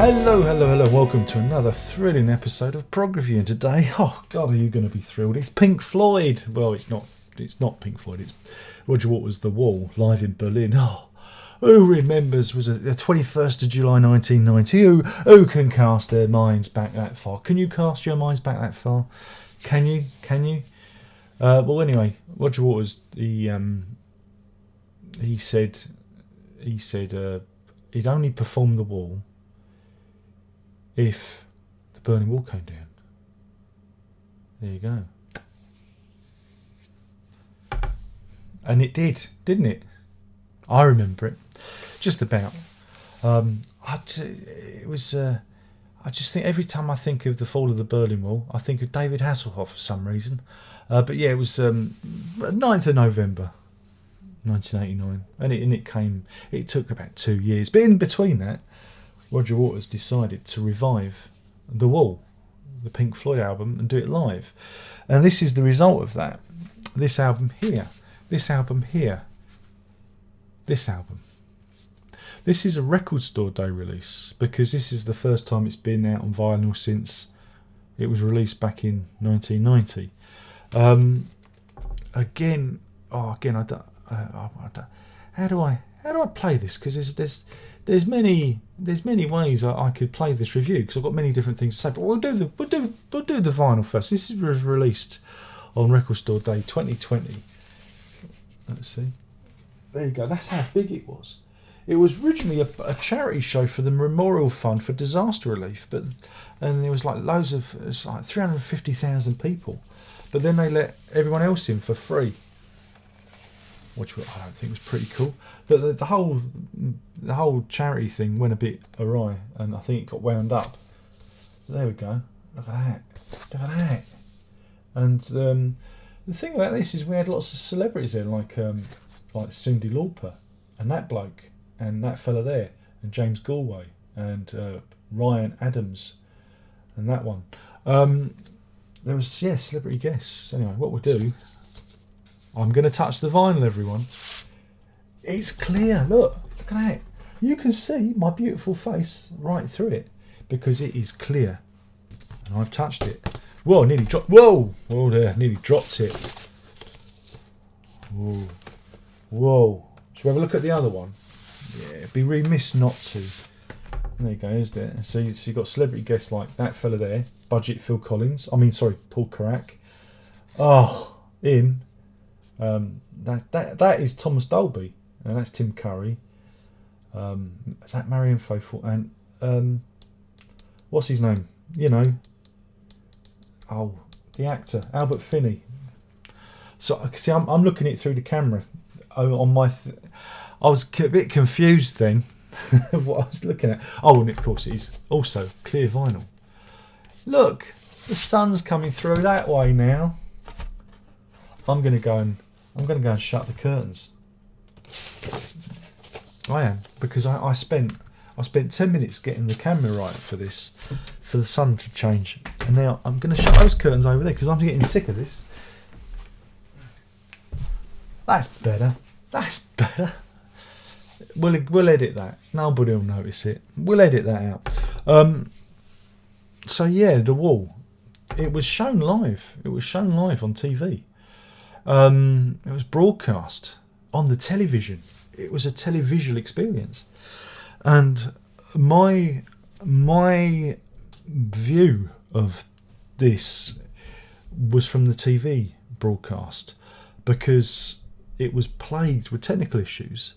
Hello, hello, hello. Welcome to another thrilling episode of Prog Review. And today, oh God, are you going to be thrilled? It's Pink Floyd. Well, it's not Pink Floyd. It's Roger Waters' The Wall, live in Berlin. Oh, who remembers? Was it the 21st of July 1990? Who can cast their minds back that far? Can you cast your minds back that far? Can you? Well, anyway, Roger Waters, he said he'd only perform The Wall if the Berlin Wall came down. There you go. And it did, didn't it? I remember it. Just about. I just think every time I think of the fall of the Berlin Wall, I think of David Hasselhoff for some reason. But yeah, it was 9th of November 1989. And it took about 2 years. But in between that, Roger Waters decided to revive The Wall, the Pink Floyd album, and do it live. And this is the result of that. This album here. This album. This is a Record Store Day release, because this is the first time it's been out on vinyl since it was released back in 1990. Again, I don't. How do I play this? Because there's many ways I could play this review, because I've got many different things to say. But we'll do the vinyl first. This was released on Record Store Day 2020. Let's see. There you go. That's how big it was. It was originally a charity show for the Memorial Fund for Disaster Relief, and there was like 350,000 people. But then they let everyone else in for free, which I don't think was pretty cool. But the whole charity thing went a bit awry, and I think it got wound up. There we go. Look at that. And the thing about this is we had lots of celebrities there, like Cyndi Lauper, and that bloke, and that fella there, and James Galway, and Ryan Adams, and that one. There was celebrity guests. Anyway, what we'll do, I'm going to touch the vinyl, everyone. It's clear. Look at that. You can see my beautiful face right through it, because it is clear. And I've touched it. Whoa, nearly dropped. Whoa, there, nearly dropped it. Whoa. Should we have a look at the other one? Yeah, it'd be remiss not to. There you go, isn't it? So you've got celebrity guests like that fella there, Budget Paul Carrack. Oh, him. That is Thomas Dolby, and that's Tim Curry. Is that Marianne Faithfull? And what's his name? The actor Albert Finney. So see, I'm looking it through the camera on my. I was a bit confused then what I was looking at. Oh, and of course it is also clear vinyl. Look, the sun's coming through that way now. I'm going to go and shut the curtains. I am, because I spent 10 minutes getting the camera right for this, for the sun to change, and now I'm going to shut those curtains over there because I'm getting sick of this. That's better. We'll edit that. Nobody will notice it. We'll edit that out. So yeah, The Wall. It was shown live. It was shown live on TV. It was broadcast on the television. It was a televisual experience, and my view of this was from the TV broadcast, because it was plagued with technical issues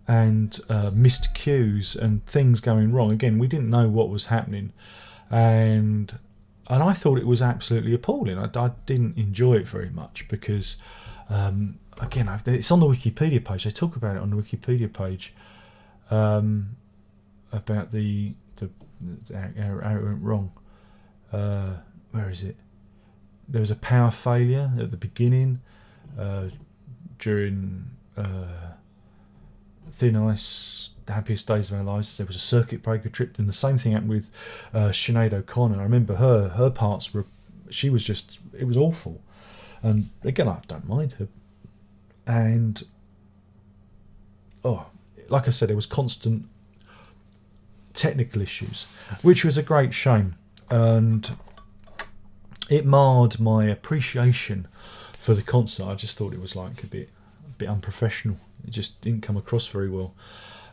and missed cues and things going wrong. Again, we didn't know what was happening, and I thought it was absolutely appalling. I didn't enjoy it very much, because again, it's on the Wikipedia page. They talk about it on the Wikipedia page, about the how it went wrong. Where is it? There was a power failure at the beginning during Thin Ice, The Happiest Days of Our Lives. There was a circuit breaker tripped, and the same thing happened with Sinead O'Connor. I remember her parts were, it was awful. And again, I don't mind her. And like I said, there was constant technical issues, which was a great shame, and it marred my appreciation for the concert. I just thought it was like a bit unprofessional. It just didn't come across very well.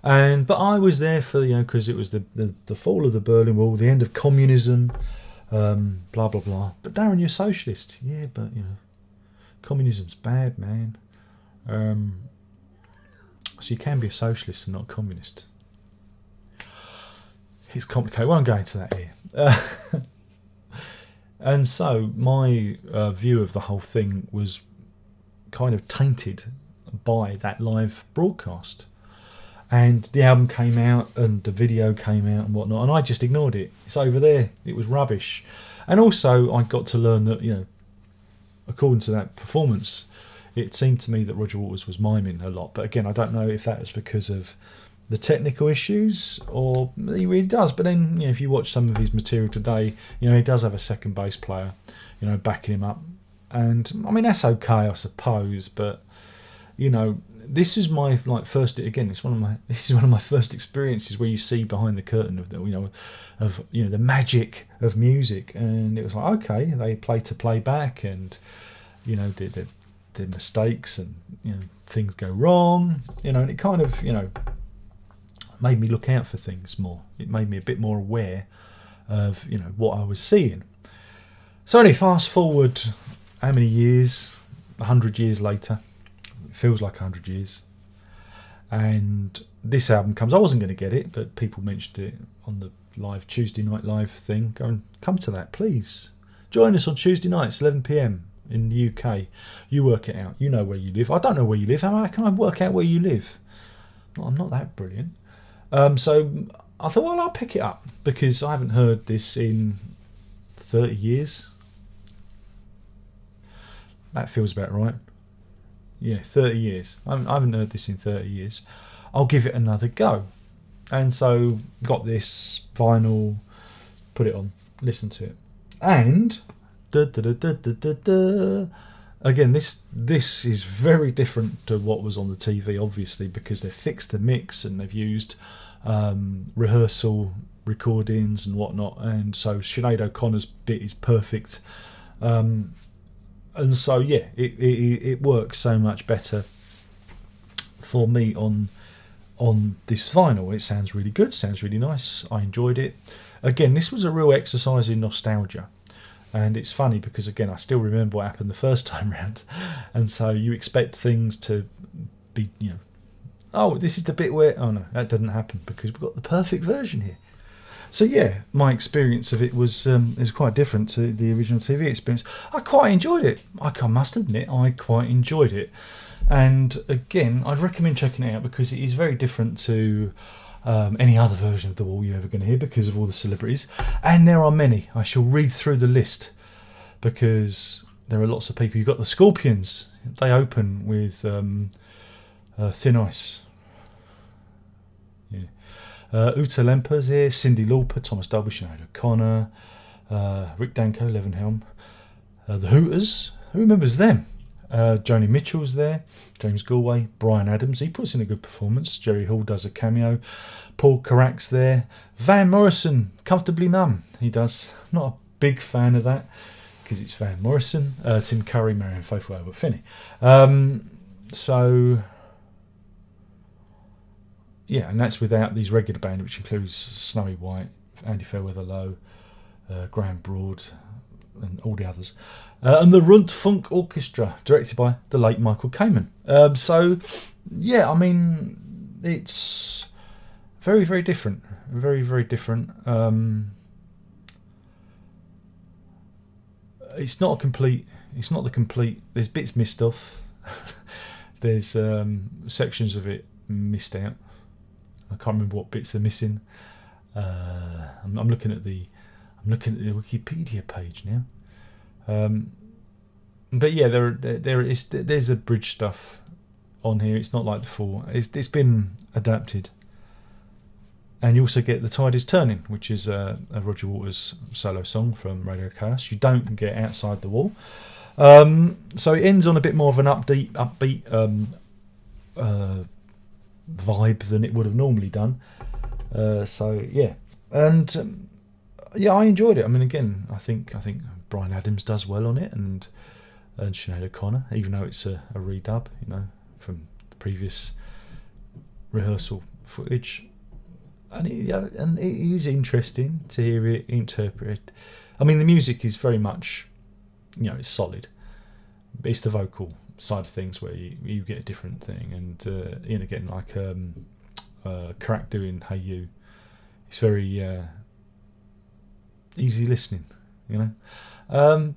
But I was there for, because it was the fall of the Berlin Wall, the end of communism, blah blah blah. But Darren, you're socialist. Yeah, but communism's bad, man. So you can be a socialist and not a communist. It's complicated. Well, I'm going to that here. And so my view of the whole thing was kind of tainted by that live broadcast. And the album came out and the video came out and whatnot, and I just ignored it. It's over there. It was rubbish. And also I got to learn that, according to that performance, it seemed to me that Roger Waters was miming a lot. But again, I don't know if that was because of the technical issues or he really does. But then, if you watch some of his material today, he does have a second bass player, backing him up. And I mean, that's okay, I suppose. But, this is my first. Again, this is one of my first experiences where you see behind the curtain of the magic of music, and it was like, okay, they play to playback, and the mistakes, and things go wrong, and it kind of made me look out for things more. It made me a bit more aware of what I was seeing. So anyway, fast forward how many years? 100 years later. Feels like 100 years, and this album comes. I wasn't going to get it, but people mentioned it on the live Tuesday night live thing. Come to that, please. Join us on Tuesday nights, 11 p.m. in the UK. You work it out. You know where you live. I don't know where you live. How can I work out where you live? I'm not that brilliant. So I thought, well, I'll pick it up because I haven't heard this in 30 years. That feels about right. Yeah, 30 years. I haven't heard this in 30 years. I'll give it another go. And so got this vinyl, put it on, listen to it. And again, this is very different to what was on the TV, obviously, because they've fixed the mix and they've used rehearsal recordings and whatnot. And so Sinead O'Connor's bit is perfect. And so, yeah, it works so much better for me on this vinyl. It sounds really good, sounds really nice. I enjoyed it. Again, this was a real exercise in nostalgia. And it's funny because, again, I still remember what happened the first time round. And so you expect things to be, oh, this is the bit where... Oh, no, that didn't happen because we've got the perfect version here. So yeah, my experience of it was is quite different to the original TV experience. I quite enjoyed it. I must admit, I quite enjoyed it. And again, I'd recommend checking it out because it is very different to any other version of The Wall you're ever going to hear because of all the celebrities. And there are many. I shall read through the list because there are lots of people. You've got the Scorpions. They open with Thin Ice. Uta Lemper's here, Cyndi Lauper, Thomas Dolby, Sinead O'Connor, Rick Danko, Levenhelm, the Hooters. Who remembers them? Joni Mitchell's there, James Galway, Bryan Adams. He puts in a good performance. Jerry Hall does a cameo. Paul Carrack's there. Van Morrison, Comfortably Numb. He does. Not a big fan of that because it's Van Morrison. Tim Curry, Marianne Faithfull, Albert Finney. Yeah, and that's without these regular band, which includes Snowy White, Andy Fairweather Lowe, Graham Broad, and all the others. And the Rundfunk Orchestra, directed by the late Michael Kamen. So, yeah, I mean, it's very, very different. Very, very different. It's not the complete, there's bits missed off. There's sections of it missed out. I can't remember what bits are missing. I'm looking at the Wikipedia page now. But yeah, there's a bridge stuff on here. It's not like the full. It's been adapted, and you also get The Tide Is Turning, which is a Roger Waters solo song from Radio Chaos. You don't get Outside the Wall. So it ends on a bit more of an upbeat vibe than it would have normally done. So yeah, and yeah, I enjoyed it. I mean, again, I think Bryan Adams does well on it, and Sinead O'Connor, even though it's a redub, you know, from the previous rehearsal footage, and it is interesting to hear it interpreted. I mean, the music is very much, you know, it's solid, but it's the vocal side of things where you get a different thing, and you know, getting like Karak doing "Hey You," it's very easy listening, you know.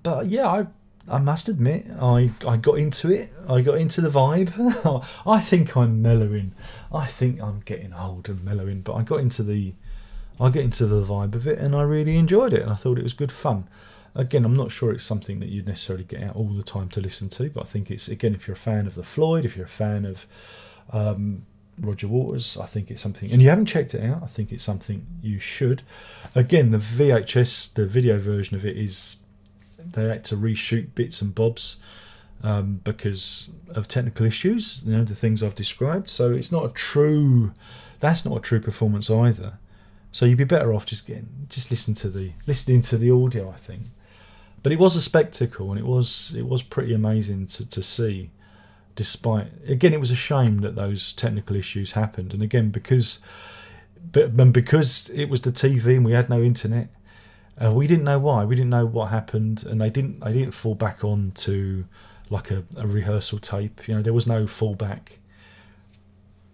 But yeah, I must admit, I got into it. I got into the vibe. I think I'm mellowing. I think I'm getting old and mellowing. But I got into the vibe of it, and I really enjoyed it. And I thought it was good fun. Again, I'm not sure it's something that you'd necessarily get out all the time to listen to, but I think it's, again, if you're a fan of the Floyd, if you're a fan of Roger Waters, I think it's something, and you haven't checked it out, I think it's something you should. Again, the VHS, the video version of it is, they had to reshoot bits and bobs because of technical issues, you know, the things I've described. So it's not a true, that's not a true performance either. So you'd be better off just listening to the audio, I think. But it was a spectacle, and it was pretty amazing to see. Despite, again, it was a shame that those technical issues happened, and again because it was the TV and we had no internet, we didn't know why. We didn't know what happened, and they didn't fall back on to like a rehearsal tape. You know, there was no fallback.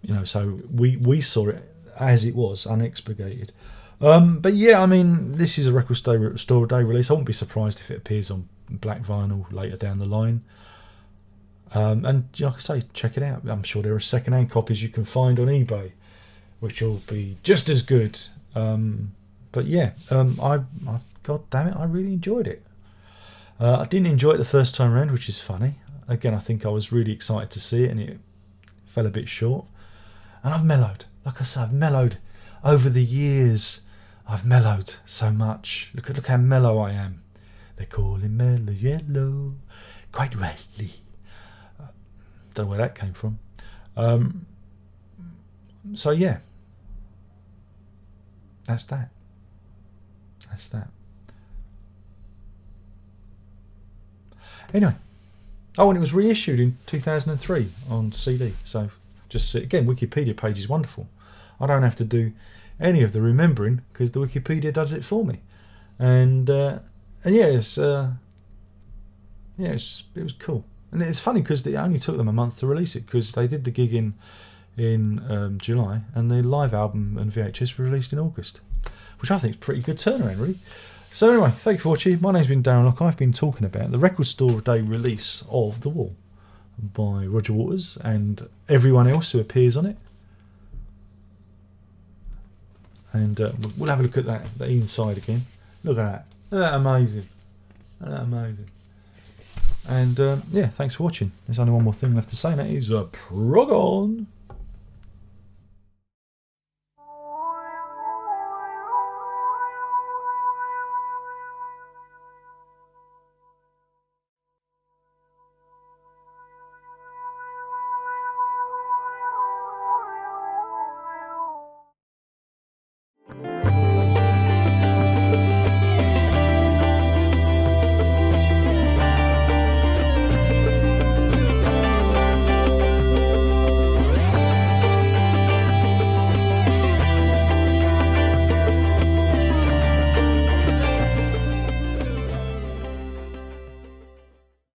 You know, so we saw it as it was, unexpurgated. But yeah, I mean, this is a record store day release. I wouldn't be surprised if it appears on black vinyl later down the line. And like I say, check it out. I'm sure there are second-hand copies you can find on eBay, which will be just as good. But yeah, God damn it, I really enjoyed it. I didn't enjoy it the first time around, which is funny. Again, I think I was really excited to see it, and it fell a bit short. And I've mellowed. Like I say, I've mellowed over the years. I've mellowed so much. Look how mellow I am. They call him Mellow Yellow, quite rightly. Don't know where that came from. So yeah, that's that. Anyway, oh, and it was reissued in 2003 on CD. So just again, Wikipedia page is wonderful. I don't have to do any of the remembering because the Wikipedia does it for me. And yeah, it was cool. And it's funny because it only took them a month to release it, because they did the gig in July, and the live album and VHS were released in August, which I think is pretty good turnaround, really. So anyway, thank you for watching. My name's been Darren Locke. I've been talking about the Record Store Day release of The Wall by Roger Waters and everyone else who appears on it. And we'll have a look at the inside again. Look at that. Isn't that amazing? Isn't that amazing? And yeah, thanks for watching. There's only one more thing left to say, and that is Prog on!